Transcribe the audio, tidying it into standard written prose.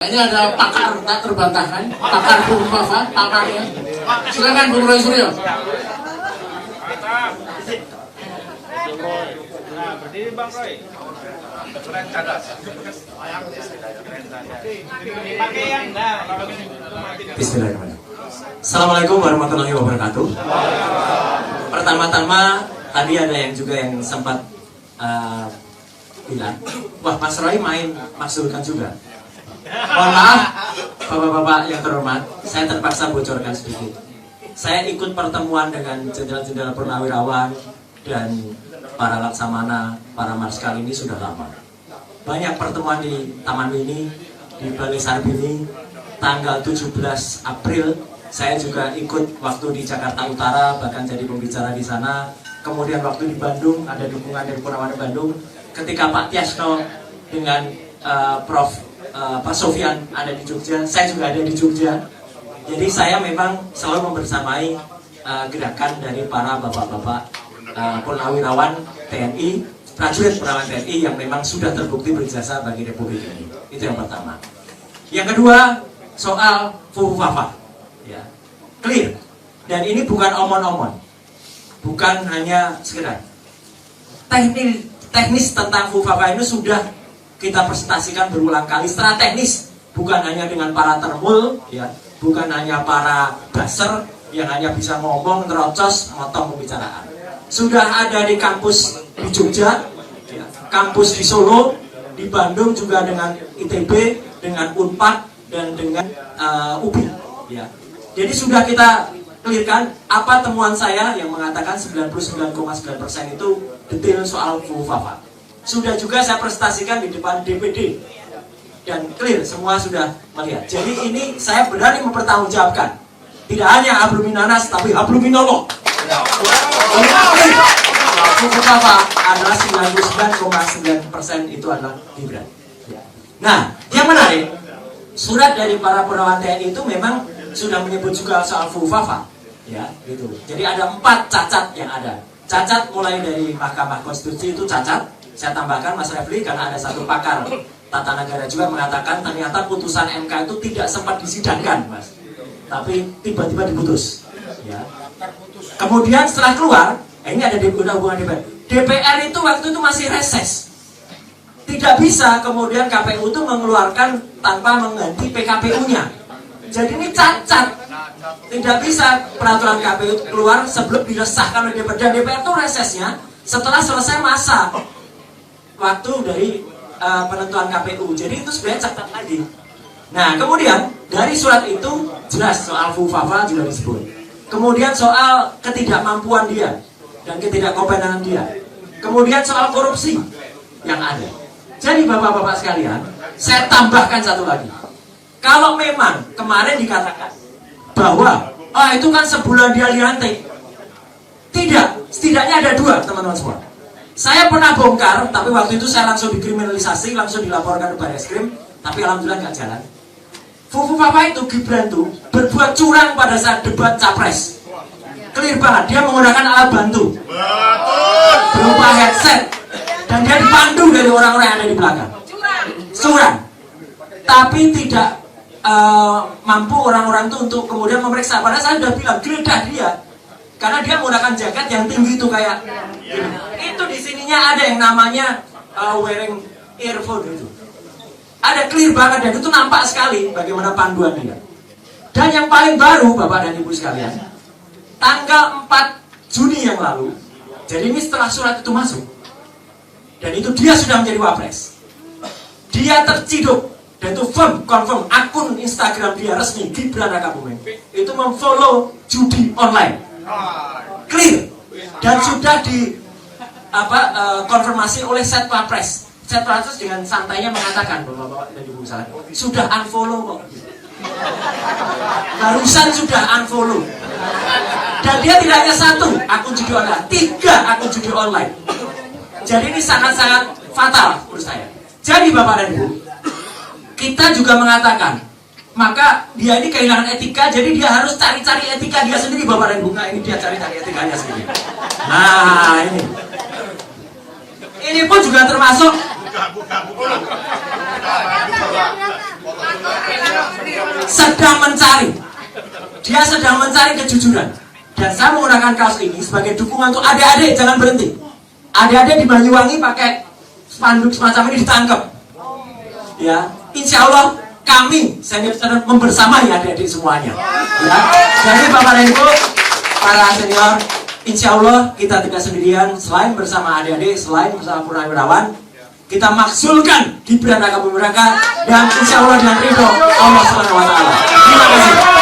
Ini ada pakar tak terbantahkan, pakar Bung Fafa, pakarnya. Silakan Bung Roy Suryo. Berdiri Bang Roy. Keren cadas. Pakai yang Bismillahirrahmanirrahim. Assalamualaikum warahmatullahi wabarakatuh. Pertama-tama tadi ada yang juga yang sempat bilang, wah Mas Roy main maksulkan juga. Mohon maaf, bapak-bapak yang terhormat, saya terpaksa bocorkan sedikit. Saya ikut pertemuan dengan jenderal-jenderal purnawirawan dan para laksamana, para marskal ini sudah lama. Banyak pertemuan di Taman Mini, di Balai Sarbini, tanggal 17 April. Saya juga ikut waktu di Jakarta Utara, bahkan jadi pembicara di sana. Kemudian waktu di Bandung, ada dukungan dari Purnawirawan Bandung. Ketika Pak Tiasno dengan Pak Sofyan ada di Jogja, saya juga ada di Jogja. Jadi saya memang selalu membersamai gerakan dari para bapak-bapak purnawirawan TNI, prajurit purnawirawan TNI yang memang sudah terbukti berjasa bagi Republik ini. Itu yang pertama. Yang kedua, soal Fufafa, ya, clear. Dan ini bukan omon-omon, bukan hanya sekedar teknis tentang Fufafa ini sudah kita presentasikan berulang kali secara teknis, bukan hanya dengan para termul, ya, bukan hanya para buzzer yang hanya bisa ngomong, terocos, motong pembicaraan. Sudah ada di kampus di Jogja, ya, kampus di Solo, di Bandung juga dengan ITB, dengan Unpad dan dengan UPI. Ya. Jadi sudah kita clearkan apa temuan saya yang mengatakan 99,9% itu detail soal Fufafa. Sudah juga saya presentasikan di depan DPD dan clear, semua sudah melihat. Jadi ini saya berani mempertanggungjawabkan, tidak hanya habluminanas tapi habluminallah. Fufafa adalah 99,9% itu adalah Gibran. Nah, yang menarik, surat dari para purnawirawan TNI itu memang sudah menyebut juga soal Fufafa, ya, gitu. Jadi ada 4 cacat yang ada. Cacat mulai dari Mahkamah Konstitusi itu cacat. Saya tambahkan Mas Refli karena ada satu pakar tata negara juga mengatakan ternyata putusan MK itu tidak sempat disidangkan, Mas, tapi tiba-tiba diputus. Ya. Kemudian setelah keluar, ini ada di hubungan DPR. DPR itu waktu itu masih reses. Tidak bisa kemudian KPU itu mengeluarkan tanpa mengganti PKPU-nya. Jadi ini cacat. Tidak bisa peraturan KPU keluar sebelum disahkan oleh DPR. Dan DPR itu resesnya setelah selesai masa waktu dari penentuan KPU. Jadi itu sebenarnya catat lagi. Nah, kemudian dari surat itu jelas soal Fufafa juga disebut. Kemudian soal ketidakmampuan dia dan ketidakkompetensian dia. Kemudian soal korupsi yang ada. Jadi bapak-bapak sekalian, saya tambahkan satu lagi. Kalau memang kemarin dikatakan bahwa itu kan sebulan dia dilantik. Tidak, setidaknya ada 2 teman-teman semua. Saya pernah bongkar, tapi waktu itu saya langsung dikriminalisasi, langsung dilaporkan ke Barreskrim, tapi alhamdulillah nggak jalan. Fufafa itu, Gibran itu berbuat curang pada saat debat capres. Clear banget, dia menggunakan alat bantu berupa headset, dan dia dipandu dari orang-orang yang ada di belakang. Curang, tapi tidak mampu orang-orang itu untuk kemudian memeriksa. Padahal saya sudah bilang geledah dia, karena dia menggunakan jaket yang tinggi itu kayak gini. Itu di sininya ada yang namanya wearing earphone itu. Ada clear banget dan itu nampak sekali bagaimana panduan dia. Dan yang paling baru Bapak dan Ibu sekalian, tanggal 4 Juni yang lalu, jadi ini setelah surat itu masuk, dan itu dia sudah menjadi wapres. Dia terciduk dan itu confirm akun Instagram dia resmi Gibran Rakabuming itu memfollow judi online. Clear dan sudah di konfirmasi oleh Setwapres. Setwapres dengan santainya mengatakan bapak-bapak dan ibu saya sudah unfollow kok. Barusan sudah unfollow. Dan dia tidak hanya 1 akun judi online, 3 akun judi online. Jadi ini sangat-sangat fatal menurut saya. Jadi bapak dan ibu, kita juga mengatakan maka dia ini kehilangan etika, jadi dia harus cari-cari etika dia sendiri bapak dan ibu. Nah ini dia cari-cari etikanya sendiri. Nah ini pun juga termasuk sedang mencari. Dia sedang mencari kejujuran. Dan saya menggunakan kasus ini sebagai dukungan untuk adik-adik, jangan berhenti. Adik-adik di Banyuwangi pakai spanduk semacam ini ditangkap. Ya, insya Allah kami senior membersamai adik-adik semuanya. Ya, jadi Bapak dan Ibu, para senior, insya Allah kita tidak sendirian. Selain bersama adik-adik, selain bersama Purnawirawan, kita maksulkan Gibran Raka Buming Raka dan insya Allah dengan ridho Allah SWT. Terima kasih.